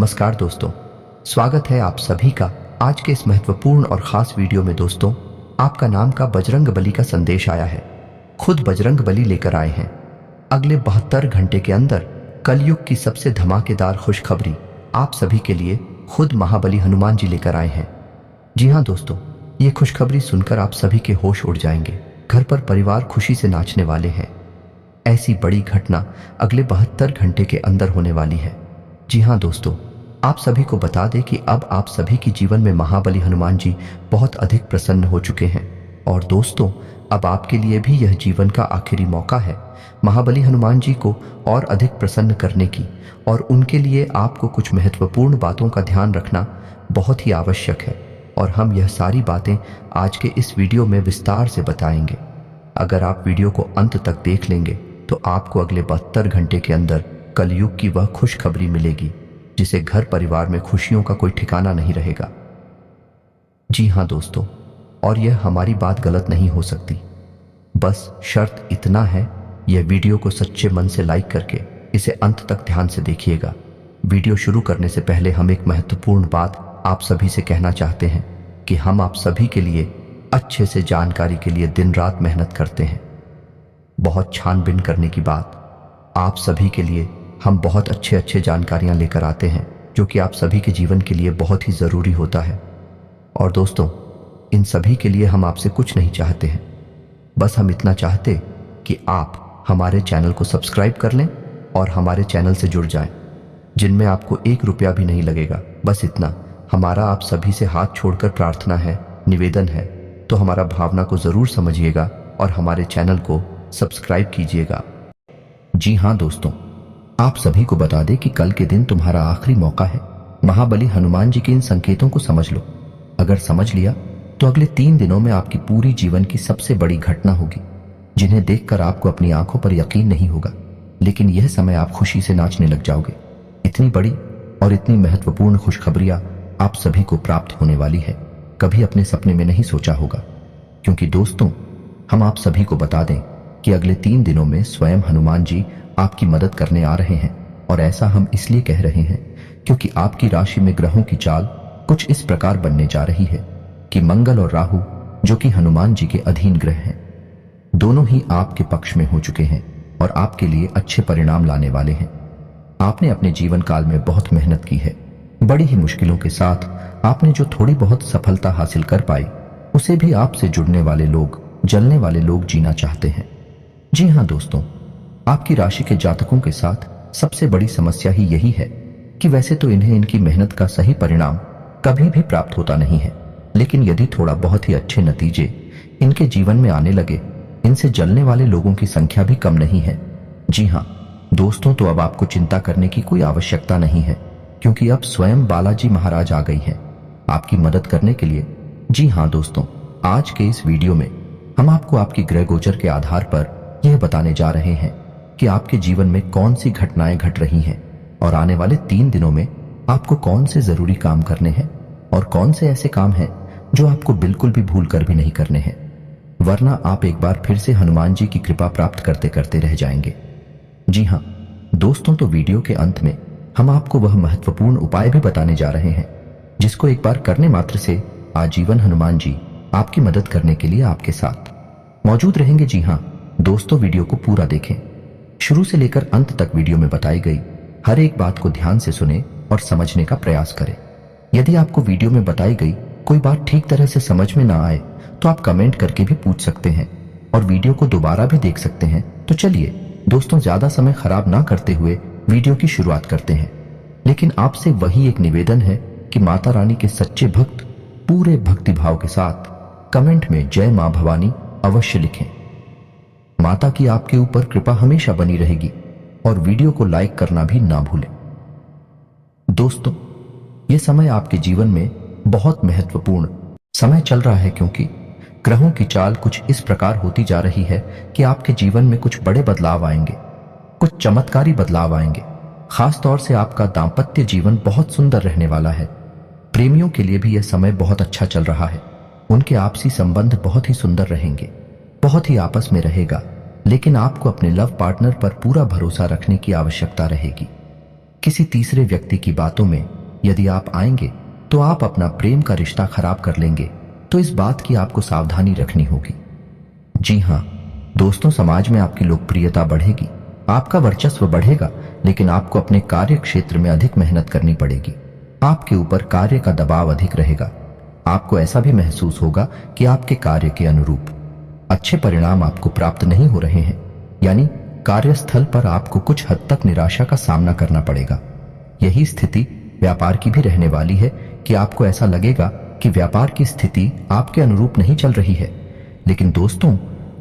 नमस्कार दोस्तों, स्वागत है आप सभी का आज के इस महत्वपूर्ण और ख़ास वीडियो में। दोस्तों, आपका नाम का बजरंग बली का संदेश आया है। खुद बजरंग बली लेकर आए हैं। अगले 72 घंटे के अंदर कलयुग की सबसे धमाकेदार खुशखबरी आप सभी के लिए खुद महाबली हनुमान जी लेकर आए हैं। जी हाँ दोस्तों, ये खुशखबरी सुनकर आप सभी के होश उड़ जाएंगे। घर पर परिवार खुशी से नाचने वाले हैं। ऐसी बड़ी घटना अगले 72 घंटे के अंदर होने वाली है। जी हाँ दोस्तों, आप सभी को बता दें कि अब आप सभी के जीवन में महाबली हनुमान जी बहुत अधिक प्रसन्न हो चुके हैं। और दोस्तों, अब आपके लिए भी यह जीवन का आखिरी मौका है महाबली हनुमान जी को और अधिक प्रसन्न करने की, और उनके लिए आपको कुछ महत्वपूर्ण बातों का ध्यान रखना बहुत ही आवश्यक है। और हम यह सारी बातें आज के इस वीडियो में विस्तार से बताएंगे। अगर आप वीडियो को अंत तक देख लेंगे तो आपको अगले 72 घंटे के अंदर कलयुग की वह खुशखबरी मिलेगी जिसे घर परिवार में खुशियों का कोई ठिकाना नहीं रहेगा। जी हाँ दोस्तों, और यह हमारी बात गलत नहीं हो सकती। बस शर्त इतना है, यह वीडियो को सच्चे मन से लाइक करके इसे अंत तक ध्यान से देखिएगा। वीडियो शुरू करने से पहले हम एक महत्वपूर्ण बात आप सभी से कहना चाहते हैं कि हम आप सभी के लिए अच्छे से जानकारी के लिए दिन रात मेहनत करते हैं। बहुत छानबीन करने की बात, आप सभी के लिए हम बहुत अच्छे जानकारियां लेकर आते हैं जो कि आप सभी के जीवन के लिए बहुत ही ज़रूरी होता है। और दोस्तों, इन सभी के लिए हम आपसे कुछ नहीं चाहते हैं, बस हम इतना चाहते कि आप हमारे चैनल को सब्सक्राइब कर लें और हमारे चैनल से जुड़ जाएं, जिनमें आपको 1 रुपया भी नहीं लगेगा। बस इतना हमारा आप सभी से हाथ छोड़कर प्रार्थना है, निवेदन है। तो हमारा भावना को ज़रूर समझिएगा और हमारे चैनल को सब्सक्राइब कीजिएगा। जी हाँ दोस्तों, आप सभी को बता दें कि कल के दिन तुम्हारा आखिरी मौका है। महाबली हनुमान जी के इन संकेतों को समझ लो। अगर समझ लिया तो अगले 3 दिनों में आपकी पूरी जीवन की सबसे बड़ी घटना होगी, जिन्हें देखकर आपको अपनी आंखों पर यकीन नहीं होगा। लेकिन यह समय आप खुशी से नाचने लग जाओगे। इतनी बड़ी और इतनी महत्वपूर्ण खुशखबरियां आप सभी को प्राप्त होने वाली है, कभी अपने सपने में नहीं सोचा होगा। क्योंकि दोस्तों, हम आप सभी को बता दें कि अगले 3 दिनों में स्वयं हनुमान जी आपकी मदद करने आ रहे हैं। और ऐसा हम इसलिए कह रहे हैं क्योंकि आपकी राशि में ग्रहों की चाल कुछ इस प्रकार बनने जा रही है कि मंगल और राहु, जो कि हनुमान जी के अधीन ग्रह हैं, दोनों ही आपके पक्ष में हो चुके हैं और आपके लिए अच्छे परिणाम लाने वाले हैं। आपने अपने जीवन काल में बहुत मेहनत की है। बड़ी ही मुश्किलों के साथ आपने जो थोड़ी बहुत सफलता हासिल कर पाई, उसे भी आपसे जुड़ने वाले लोग, जलने वाले लोग जीना चाहते हैं। जी हाँ दोस्तों, आपकी राशि के जातकों के साथ सबसे बड़ी समस्या ही यही है कि वैसे तो इन्हें इनकी मेहनत का सही परिणाम कभी भी प्राप्त होता नहीं है, लेकिन यदि थोड़ा बहुत ही अच्छे नतीजे इनके जीवन में आने लगे, इनसे जलने वाले लोगों की संख्या भी कम नहीं है। जी हाँ दोस्तों, तो अब आपको चिंता करने की कोई आवश्यकता नहीं है, क्योंकि अब स्वयं बालाजी महाराज आ गई हैं आपकी मदद करने के लिए। जी हाँ दोस्तों, आज के इस वीडियो में हम आपको आपकी ग्रह गोचर के आधार पर यह बताने जा रहे हैं कि आपके जीवन में कौन सी घटनाएं घट रही हैं और आने वाले 3 दिनों में आपको कौन से जरूरी काम करने हैं और कौन से ऐसे काम हैं जो आपको बिल्कुल भी भूल कर भी नहीं करने हैं, वरना आप एक बार फिर से हनुमान जी की कृपा प्राप्त करते करते रह जाएंगे। जी हाँ दोस्तों, तो वीडियो के अंत में हम आपको वह महत्वपूर्ण उपाय भी बताने जा रहे हैं जिसको एक बार करने मात्र से आजीवन हनुमान जी आपकी मदद करने के लिए आपके साथ मौजूद रहेंगे। जी हाँ दोस्तों, वीडियो को पूरा देखें, शुरू से लेकर अंत तक वीडियो में बताई गई हर एक बात को ध्यान से सुने और समझने का प्रयास करें। यदि आपको वीडियो में बताई गई कोई बात ठीक तरह से समझ में ना आए तो आप कमेंट करके भी पूछ सकते हैं और वीडियो को दोबारा भी देख सकते हैं। तो चलिए दोस्तों, ज्यादा समय खराब ना करते हुए वीडियो की शुरुआत करते हैं। लेकिन आपसे वही एक निवेदन है कि माता रानी के सच्चे भक्त पूरे भक्तिभाव के साथ कमेंट में जय मां भवानी अवश्य लिखें। माता की आपके ऊपर कृपा हमेशा बनी रहेगी और वीडियो को लाइक करना भी ना भूलें। दोस्तों, यह समय आपके जीवन में बहुत महत्वपूर्ण समय चल रहा है, क्योंकि ग्रहों की चाल कुछ इस प्रकार होती जा रही है कि आपके जीवन में कुछ बड़े बदलाव आएंगे, कुछ चमत्कारी बदलाव आएंगे। खास तौर से आपका दांपत्य जीवन बहुत सुंदर रहने वाला है। प्रेमियों के लिए भी यह समय बहुत अच्छा चल रहा है। उनके आपसी संबंध बहुत ही सुंदर रहेंगे, बहुत ही आपस में रहेगा। लेकिन आपको अपने लव पार्टनर पर पूरा भरोसा रखने की आवश्यकता रहेगी। किसी तीसरे व्यक्ति की बातों में यदि आप आएंगे तो आप अपना प्रेम का रिश्ता खराब कर लेंगे, तो इस बात की आपको सावधानी रखनी होगी। जी हाँ दोस्तों, समाज में आपकी लोकप्रियता बढ़ेगी, आपका वर्चस्व बढ़ेगा, लेकिन आपको अपने कार्य क्षेत्र में अधिक मेहनत करनी पड़ेगी। आपके ऊपर कार्य का दबाव अधिक रहेगा। आपको ऐसा भी महसूस होगा कि आपके कार्य के अनुरूप अच्छे परिणाम आपको प्राप्त नहीं हो रहे हैं, यानी कार्यस्थल पर आपको कुछ हद तक निराशा का सामना करना पड़ेगा। यही स्थिति व्यापार की भी रहने वाली है कि आपको ऐसा लगेगा कि व्यापार की स्थिति आपके अनुरूप नहीं चल रही है। लेकिन दोस्तों,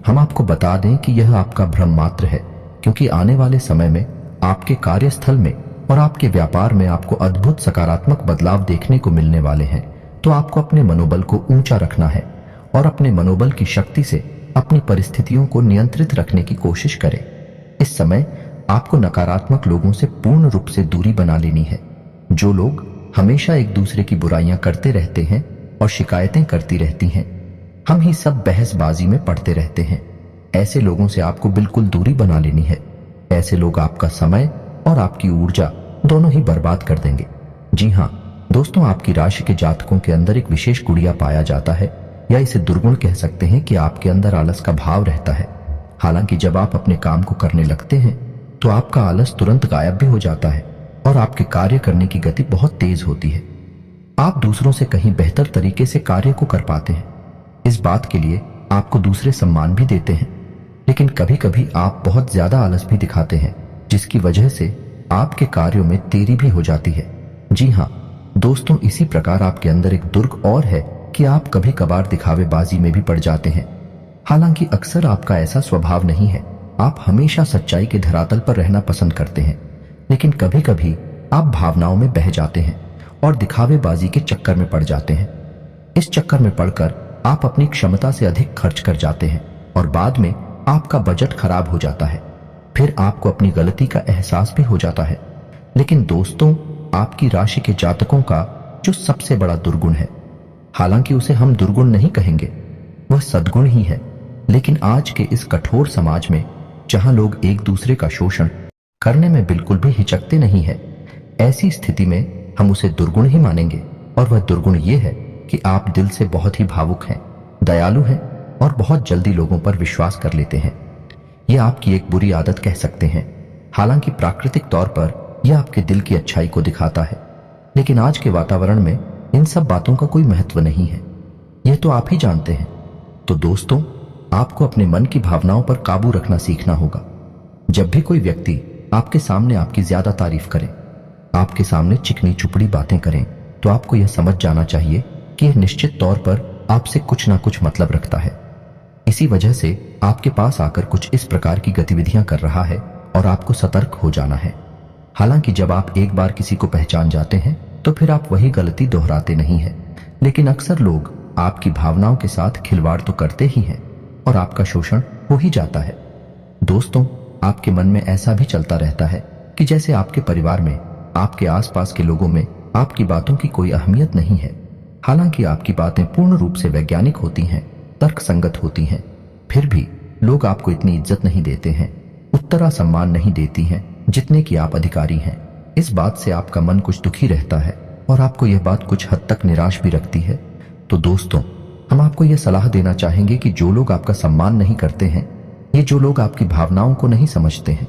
हम आपको बता दें कि यह आपका भ्रम मात्र है, क्योंकि आने वाले समय में आपके कार्यस्थल में और आपके व्यापार में आपको अद्भुत सकारात्मक बदलाव देखने को मिलने वाले हैं। तो आपको अपने मनोबल को ऊंचा रखना है और अपने मनोबल की शक्ति से अपनी परिस्थितियों को नियंत्रित रखने की कोशिश करें। इस समय आपको नकारात्मक लोगों से पूर्ण रूप से दूरी बना लेनी है। जो लोग हमेशा एक दूसरे की बुराइयां करते रहते हैं और शिकायतें करती रहती हैं, हम ही सब बहसबाजी में पड़ते रहते हैं, ऐसे लोगों से आपको बिल्कुल दूरी बना लेनी है। ऐसे लोग आपका समय और आपकी ऊर्जा दोनों ही बर्बाद कर देंगे। जी हाँ दोस्तों, आपकी राशि के जातकों के अंदर एक विशेष गुड़िया पाया जाता है, या इसे दुर्गुण कह सकते हैं कि आपके अंदर आलस का भाव रहता है। हालांकि जब आप अपने काम को करने लगते हैं तो आपका आलस तुरंत गायब भी हो जाता है और आपके कार्य करने की गति बहुत तेज होती है। आप दूसरों से कहीं बेहतर तरीके से कार्य को कर पाते हैं। इस बात के लिए आपको दूसरे सम्मान भी देते हैं, लेकिन कभी कभी आप बहुत ज्यादा आलस भी दिखाते हैं, जिसकी वजह से आपके कार्यों में देरी भी हो जाती है। जी हाँ दोस्तों, इसी प्रकार आपके अंदर एक दुर्ग और है कि आप कभी कभार दिखावेबाजी में भी पड़ जाते हैं। हालांकि अक्सर आपका ऐसा स्वभाव नहीं है, आप हमेशा सच्चाई के धरातल पर रहना पसंद करते हैं, लेकिन कभी कभी आप भावनाओं में बह जाते हैं और दिखावेबाजी के चक्कर में पड़ जाते हैं। इस चक्कर में पड़कर आप अपनी क्षमता से अधिक खर्च कर जाते हैं और बाद में आपका बजट खराब हो जाता है। फिर आपको अपनी गलती का एहसास भी हो जाता है। लेकिन दोस्तों, आपकी राशि के जातकों का जो सबसे बड़ा दुर्गुण है, हालांकि उसे हम दुर्गुण नहीं कहेंगे, वह सद्गुण ही है। लेकिन आज के इस कठोर समाज में, जहां लोग एक दूसरे का शोषण करने में बिल्कुल भी हिचकते नहीं है, ऐसी स्थिति में हम उसे दुर्गुण ही मानेंगे। और वह दुर्गुण ये है कि आप दिल से बहुत ही भावुक हैं, दयालु हैं और बहुत जल्दी लोगों पर विश्वास कर लेते हैं। यह आपकी एक बुरी आदत कह सकते हैं। हालांकि प्राकृतिक तौर पर यह आपके दिल की अच्छाई को दिखाता है, लेकिन आज के वातावरण में इन सब बातों का कोई महत्व नहीं है, यह तो आप ही जानते हैं। तो दोस्तों, आपको अपने मन की भावनाओं पर काबू रखना सीखना होगा। जब भी कोई व्यक्ति आपके सामने आपकी ज्यादा तारीफ करे, आपके सामने चिकनी चुपड़ी बातें करें, तो आपको यह समझ जाना चाहिए कि यह निश्चित तौर पर आपसे कुछ ना कुछ मतलब रखता है। इसी वजह से आपके पास आकर कुछ इस प्रकार की गतिविधियां कर रहा है और आपको सतर्क हो जाना है। हालांकि जब आप एक बार किसी को पहचान जाते हैं तो फिर आप वही गलती दोहराते नहीं हैं, लेकिन अक्सर लोग आपकी भावनाओं के साथ खिलवाड़ तो करते ही हैं और आपका शोषण हो ही जाता है। दोस्तों, आपके मन में ऐसा भी चलता रहता है कि जैसे आपके परिवार में, आपके आसपास के लोगों में आपकी बातों की कोई अहमियत नहीं है। हालांकि आपकी बातें पूर्ण रूप से वैज्ञानिक होती हैं, तर्कसंगत होती हैं, फिर भी लोग आपको इतनी इज्जत नहीं देते हैं, उतना सम्मान नहीं देती हैं जितने कि आप अधिकारी हैं। इस बात से आपका मन कुछ दुखी रहता है और आपको यह बात कुछ हद तक निराश भी रखती है। तो दोस्तों, हम आपको यह सलाह देना चाहेंगे कि जो लोग आपका सम्मान नहीं करते हैं, ये जो लोग आपकी भावनाओं को नहीं समझते हैं,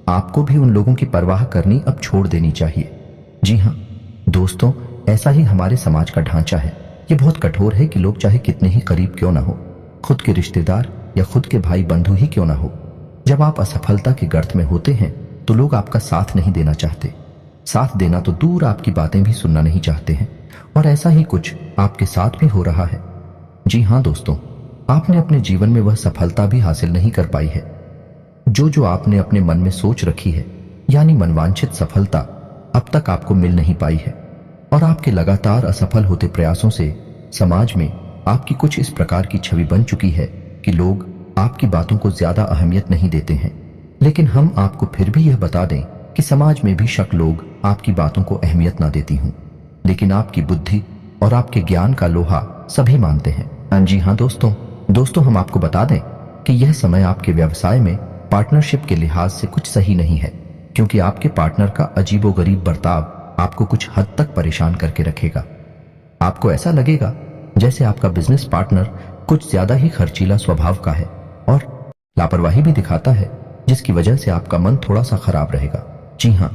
आपको भी उन लोगों की परवाह करनी अब छोड़ देनी चाहिए। जी हाँ दोस्तों, ऐसा ही हमारे समाज का ढांचा है। ये बहुत कठोर है कि लोग चाहे कितने ही करीब क्यों ना हो, खुद के रिश्तेदार या खुद के भाई बंधु ही क्यों ना हो, जब आप असफलता के गर्त में होते हैं तो लोग आपका साथ नहीं देना चाहते। साथ देना तो दूर, आपकी बातें भी सुनना नहीं चाहते हैं। और ऐसा ही कुछ आपके साथ भी हो रहा है। जी हाँ दोस्तों, आपने अपने जीवन में वह सफलता भी हासिल नहीं कर पाई है जो आपने अपने मन में सोच रखी है, यानी मनवांछित सफलता अब तक आपको मिल नहीं पाई है। और आपके लगातार असफल होते प्रयासों से समाज में आपकी कुछ इस प्रकार की छवि बन चुकी है कि लोग आपकी बातों को ज्यादा अहमियत नहीं देते हैं। लेकिन हम आपको फिर भी यह बता दें कि समाज में भी शक लोग आपकी बातों को अहमियत ना देती हूं, लेकिन आपकी बुद्धि और आपके ज्ञान का लोहा सभी मानते हैं। जी हाँ दोस्तों, हम आपको बता दें कि यह समय आपके व्यवसाय में पार्टनरशिप के लिहाज से कुछ सही नहीं है। क्योंकि आपके पार्टनर का अजीबोगरीब बर्ताव आपको कुछ हद तक परेशान करके रखेगा। आपको ऐसा लगेगा जैसे आपका बिजनेस पार्टनर कुछ ज्यादा ही खर्चीला स्वभाव का है और लापरवाही भी दिखाता है, जिसकी वजह से आपका मन थोड़ा सा खराब रहेगा। जी हाँ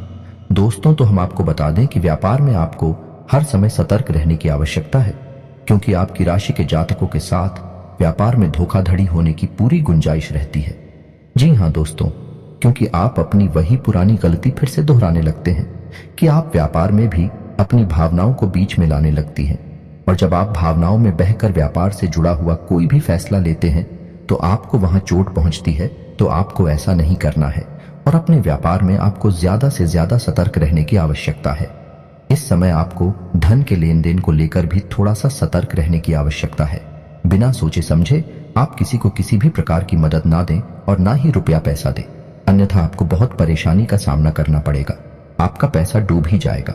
दोस्तों, तो हम आपको बता दें कि व्यापार में आपको हर समय सतर्क रहने की आवश्यकता है, क्योंकि आपकी राशि के जातकों के साथ व्यापार में धोखाधड़ी होने की पूरी गुंजाइश रहती है। जी हाँ दोस्तों, क्योंकि आप अपनी वही पुरानी गलती फिर से दोहराने लगते हैं कि आप व्यापार में भी अपनी भावनाओं को बीच में लाने लगती हैं, और जब आप भावनाओं में बहकर व्यापार से जुड़ा हुआ कोई भी फैसला लेते हैं तो आपको वहां चोट पहुंचती है। तो आपको ऐसा नहीं करना है और अपने व्यापार में आपको ज्यादा से ज्यादा सतर्क रहने की आवश्यकता है। इस समय आपको धन के लेन देन को लेकर भी थोड़ा सा सतर्क रहने की आवश्यकता है। बिना सोचे समझे आप किसी को किसी भी प्रकार की मदद ना दें और ना ही रुपया पैसा दें, अन्यथा आपको बहुत परेशानी का सामना करना पड़ेगा। आपका पैसा डूब ही जाएगा।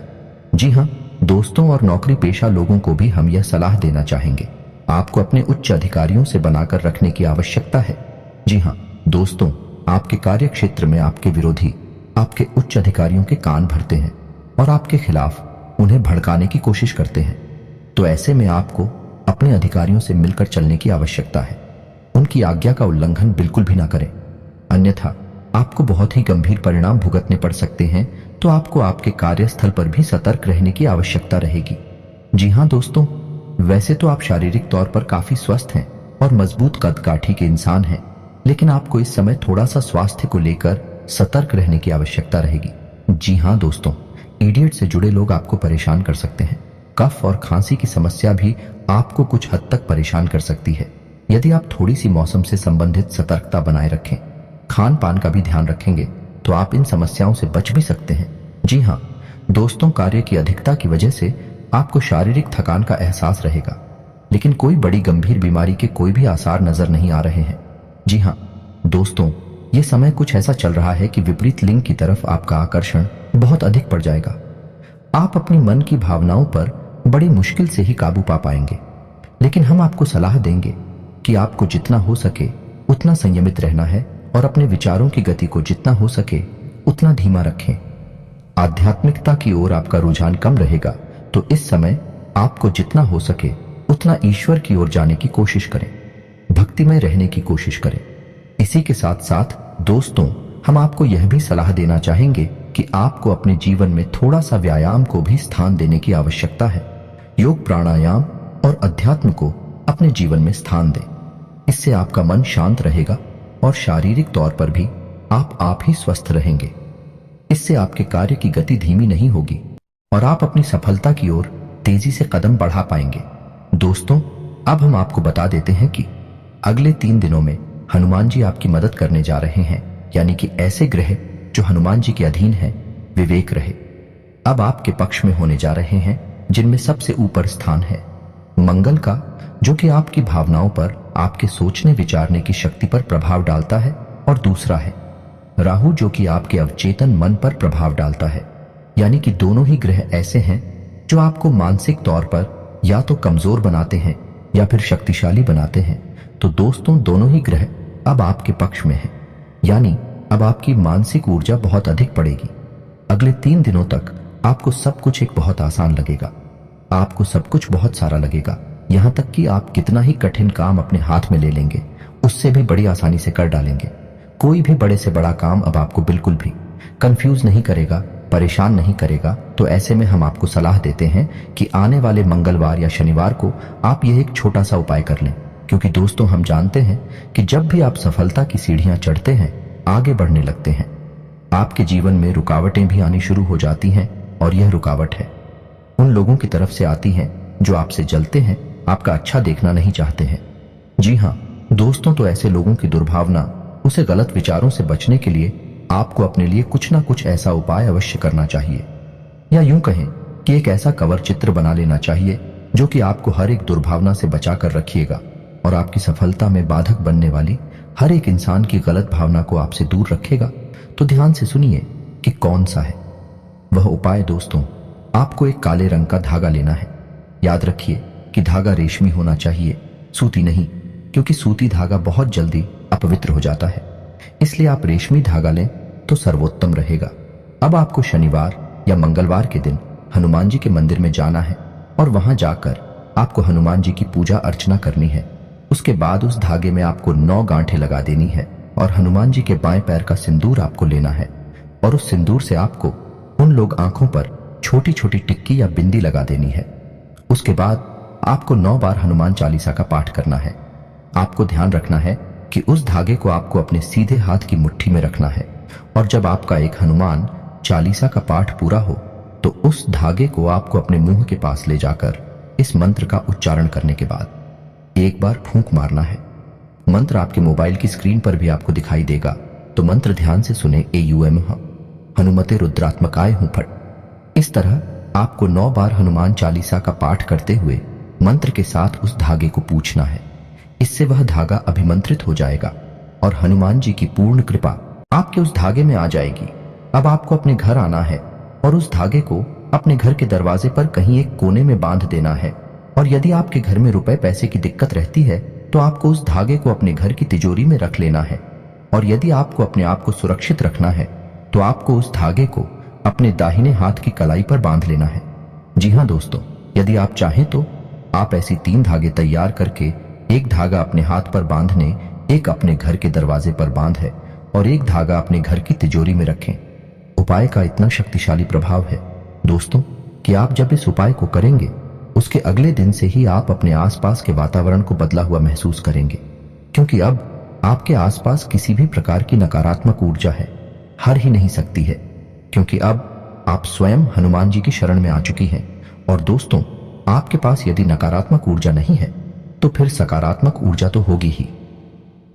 जी हाँ दोस्तों, और नौकरी पेशा लोगों को भी हम यह सलाह देना चाहेंगे, आपको अपने उच्च अधिकारियों से बनाकर रखने की आवश्यकता है। जी हाँ दोस्तों, आपके कार्य क्षेत्र में आपके विरोधी आपके उच्च अधिकारियों के कान भरते हैं और आपके खिलाफ उन्हें भड़काने की कोशिश करते हैं। तो ऐसे में आपको अपने अधिकारियों से मिलकर चलने की आवश्यकता है। उनकी आज्ञा का उल्लंघन बिल्कुल भी ना करें, अन्यथा आपको बहुत ही गंभीर परिणाम भुगतने पड़ सकते हैं। तो आपको आपके कार्यस्थल पर भी सतर्क रहने की आवश्यकता रहेगी। जी हाँ दोस्तों, वैसे तो आप शारीरिक तौर पर काफी स्वस्थ हैं और मजबूत कदकाठी के इंसान हैं, लेकिन आपको इस समय थोड़ा सा स्वास्थ्य को लेकर सतर्क रहने की आवश्यकता रहेगी। जी हाँ दोस्तों, इडियट से जुड़े लोग आपको परेशान कर सकते हैं। कफ और खांसी की समस्या भी आपको कुछ हद तक परेशान कर सकती है। यदि आप थोड़ी सी मौसम से संबंधित सतर्कता बनाए रखें, खान पान का भी ध्यान रखेंगे, तो आप इन समस्याओं से बच भी सकते हैं। जी हाँ दोस्तों, कार्य की अधिकता की वजह से आपको शारीरिक थकान का एहसास रहेगा, लेकिन कोई बड़ी गंभीर बीमारी के कोई भी आसार नजर नहीं आ रहे हैं। जी हाँ दोस्तों, ये समय कुछ ऐसा चल रहा है कि विपरीत लिंग की तरफ आपका आकर्षण बहुत अधिक पड़ जाएगा। आप अपनी मन की भावनाओं पर बड़ी मुश्किल से ही काबू पा पाएंगे, लेकिन हम आपको सलाह देंगे कि आपको जितना हो सके उतना संयमित रहना है और अपने विचारों की गति को जितना हो सके उतना धीमा रखें। आध्यात्मिकता की ओर आपका रुझान कम रहेगा, तो इस समय आपको जितना हो सके उतना ईश्वर की ओर जाने की कोशिश करें, भक्तिमय रहने की कोशिश करें। इसी के साथ साथ दोस्तों, हम आपको यह भी सलाह देना चाहेंगे कि आपको अपने जीवन में थोड़ा सा व्यायाम को भी स्थान देने की आवश्यकता है। योग, प्राणायाम और अध्यात्म को अपने जीवन में स्थान दें। इससे आपका मन शांत रहेगा और शारीरिक तौर पर भी आप ही स्वस्थ रहेंगे। इससे आपके कार्य की गति धीमी नहीं होगी और आप अपनी सफलता की ओर तेजी से कदम बढ़ा पाएंगे। दोस्तों, अब हम आपको बता देते हैं कि अगले 3 दिनों में हनुमान जी आपकी मदद करने जा रहे हैं, यानी कि ऐसे ग्रह जो हनुमान जी के अधीन हैं, विवेक रहे अब आपके पक्ष में होने जा रहे हैं, जिनमें सबसे ऊपर स्थान है मंगल का, जो कि आपकी भावनाओं पर, आपके सोचने विचारने की शक्ति पर प्रभाव डालता है, और दूसरा है राहु, जो कि आपके अवचेतन मन पर प्रभाव डालता है। यानी कि दोनों ही ग्रह ऐसे हैं जो आपको मानसिक तौर पर या तो कमजोर बनाते हैं या फिर शक्तिशाली बनाते हैं। तो दोस्तों, दोनों ही ग्रह अब आपके पक्ष में हैं, यानी अब आपकी मानसिक ऊर्जा बहुत अधिक पड़ेगी। अगले 3 दिनों तक आपको सब कुछ एक बहुत आसान लगेगा, आपको सब कुछ बहुत सारा लगेगा, यहां तक कि आप कितना ही कठिन काम अपने हाथ में ले लेंगे उससे भी बड़ी आसानी से कर डालेंगे। कोई भी बड़े से बड़ा काम अब आपको बिल्कुल भी कंफ्यूज नहीं करेगा, परेशान नहीं करेगा। तो ऐसे में हम आपको सलाह देते हैं कि आने वाले मंगलवार या शनिवार को आप यह एक छोटा सा उपाय कर लें, क्योंकि दोस्तों, हम जानते हैं कि जब भी आप सफलता की सीढ़ियां चढ़ते हैं, आगे बढ़ने लगते हैं, आपके जीवन में रुकावटें भी आनी शुरू हो जाती हैं, और यह रुकावट है उन लोगों की तरफ से आती है जो आपसे जलते हैं, आपका अच्छा देखना नहीं चाहते हैं। जी हाँ दोस्तों, तो ऐसे लोगों की दुर्भावना, उसे गलत विचारों से बचने के लिए आपको अपने लिए कुछ ना कुछ ऐसा उपाय अवश्य करना चाहिए, या यूं कहें कि एक ऐसा कवर चित्र बना लेना चाहिए जो कि आपको हर एक दुर्भावना से बचा कर रखिएगा और आपकी सफलता में बाधक बनने वाली हर एक इंसान की गलत भावना को आपसे दूर रखेगा। तो ध्यान से सुनिए कि कौन सा है वह उपाय। दोस्तों, आपको एक काले रंग का धागा लेना है। याद रखिए कि धागा रेशमी होना चाहिए, सूती नहीं, क्योंकि सूती धागा बहुत जल्दी अपवित्र हो जाता है। इसलिए आप रेशमी धागा लें तो सर्वोत्तम रहेगा। अब आपको शनिवार या मंगलवार के दिन हनुमान जी के मंदिर में जाना है और वहां जाकर आपको हनुमान जी की पूजा अर्चना करनी है। उसके बाद उस धागे में आपको 9 गांठें लगा देनी है और हनुमान जी के बाएं पैर का सिंदूर आपको लेना है और उस सिंदूर से आपको उन लोग आंखों पर छोटी छोटी टिक्की या बिंदी लगा देनी है। उसके बाद आपको 9 बार हनुमान चालीसा का पाठ करना है। आपको ध्यान रखना है कि उस धागे को आपको अपने सीधे हाथ की मुट्ठी में रखना है और जब आपका एक हनुमान चालीसा का पाठ पूरा हो तो उस धागे को आपको अपने मुंह के पास ले जाकर इस मंत्र का उच्चारण करने के बाद एक बार फूंक मारना है। मंत्र आपके मोबाइल की स्क्रीन पर भी आपको दिखाई देगा, तो मंत्र ध्यान से सुने। AUM हनुमते रुद्रात्मकाय हूं फट। इस तरह आपको 9 बार हनुमान चालीसा का पाठ करते हुए मंत्र के साथ उस धागे को पूछना है। इससे वह धागा अभिमंत्रित हो जाएगा और हनुमान जी की पूर्ण कृपा आपके उस धागे में आ जाएगी। अब आपको अपने घर आना है और उस धागे को अपने घर के दरवाजे पर कहीं एक कोने में बांध देना है और यदि आपके घर में रुपए पैसे की दिक्कत रहती है तो आपको उस धागे को अपने घर की तिजोरी में रख लेना है और यदि आपको अपने आप को सुरक्षित रखना है तो आपको उस धागे को अपने दाहिने हाथ की कलाई पर बांध लेना है। जी हाँ दोस्तों, यदि आप चाहें तो आप ऐसी 3 धागे तैयार करके एक धागा अपने हाथ पर बांधने, एक अपने घर के दरवाजे पर बांधे और एक धागा अपने घर की तिजोरी में रखें। उपाय का इतना शक्तिशाली प्रभाव है दोस्तों कि आप जब इस उपाय को करेंगे उसके अगले दिन से ही आप अपने आसपास के वातावरण को बदला हुआ महसूस करेंगे, क्योंकि अब आपके आसपास किसी भी प्रकार की नकारात्मक ऊर्जा है हर ही नहीं सकती है, क्योंकि अब आप स्वयं हनुमान जी की शरण में आ चुकी हैं। और दोस्तों, आपके पास यदि नकारात्मक ऊर्जा नहीं है तो फिर सकारात्मक ऊर्जा तो होगी ही।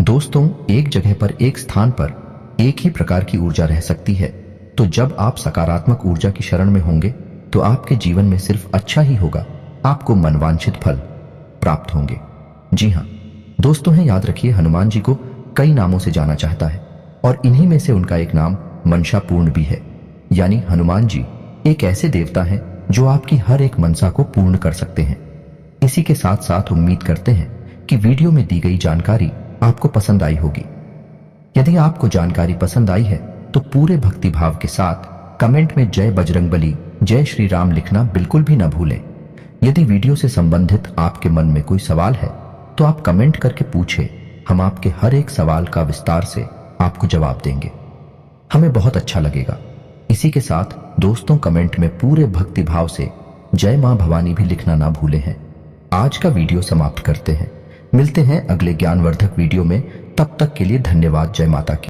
दोस्तों, एक जगह पर, एक स्थान पर एक ही प्रकार की ऊर्जा रह सकती है, तो जब आप सकारात्मक ऊर्जा की शरण में होंगे तो आपके जीवन में सिर्फ अच्छा ही होगा, आपको मनवांछित फल प्राप्त होंगे। जी हाँ दोस्तों, याद रखिए, हनुमान जी को कई नामों से जाना चाहता है और इन्हीं में से उनका एक नाम मनसापूर्ण भी है, यानी हनुमान जी एक ऐसे देवता हैं जो आपकी हर एक मनसा को पूर्ण कर सकते हैं। इसी के साथ साथ उम्मीद करते हैं कि वीडियो में दी गई जानकारी आपको पसंद आई होगी। यदि आपको जानकारी पसंद आई है तो पूरे भक्ति भाव के साथ कमेंट में जय बजरंगबली, जय श्री राम लिखना बिल्कुल भी न भूलें। यदि वीडियो से संबंधित आपके मन में कोई सवाल है तो आप कमेंट करके पूछें, हम आपके हर एक सवाल का विस्तार से आपको जवाब देंगे, हमें बहुत अच्छा लगेगा। इसी के साथ दोस्तों, कमेंट में पूरे भक्ति भाव से जय मां भवानी भी लिखना ना भूलें हैं। आज का वीडियो समाप्त करते हैं, मिलते हैं अगले ज्ञानवर्धक वीडियो में। तब तक के लिए धन्यवाद। जय माता की।